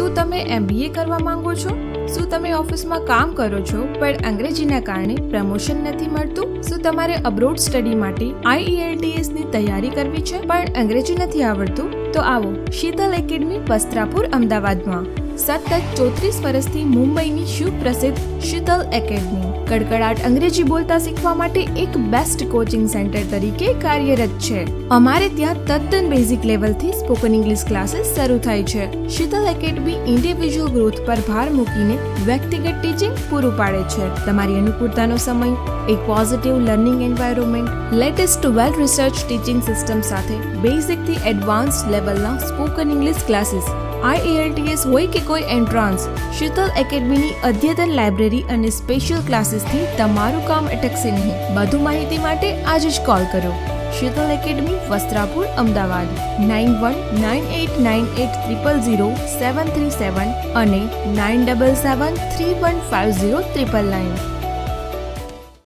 શું તમે MBA કરવા માંગો છો? શું તમે ઓફિસમાં કામ કરો છો પણ અંગ્રેજીના કારણે પ્રમોશન નથી મળતું? શું તમારે અબ્રોડ સ્ટડી માટે IELTS ની તૈયારી કરવી છે પણ અંગ્રેજી નથી આવડતું? તો આવો શીતલ એકેડમી વસ્ત્રાપુર અમદાવાદમાં સતત 34 વર્ષથી મુંબઈની સુપ્રસિદ્ધ શીતલ એકેડમી કડકડાટ અંગ્રેજી બોલતા શીખવા માટે એક બેસ્ટ કોચિંગ સેન્ટર તરીકે કાર્યરત છે. અમારે ત્યાં તદ્દન બેઝિક લેવલથી સ્પોકન ઇંગ્લિશ ક્લાસીસ શરૂ થાય છે. શીતલ એકેડમી ઇન્ડિવિજ્યુઅલ ગ્રોથ પર ભાર મૂકીને વ્યક્તિગત ટીચિંગ પૂરું પાડે છે. તમારી અનુકૂળતાનો સમય, એક પોઝિટિવ લર્નિંગ એન્વાયરમેન્ટ, લેટેસ્ટ વેલ રિસર્ચ ટીચિંગ સિસ્ટમ સાથે બેઝિકથી એડવાન્સ લેવલના સ્પોકન ઇંગ્લિશ ક્લાસીસ, IELTS હોય કે કોઈ એન્ટ્રાન્સ, શીતલ એકેડમીની અદ્યતન લાઇબ્રેરી અને સ્પેશિયલ ક્લાસીસથી તમારું કામ અટકશે નહીં. વધુ માહિતી માટે આજે જ કોલ કરો. શીતલ એકેડમી વસ્ત્રાપુર અમદાવાદ 919898000737 અને 9773150999.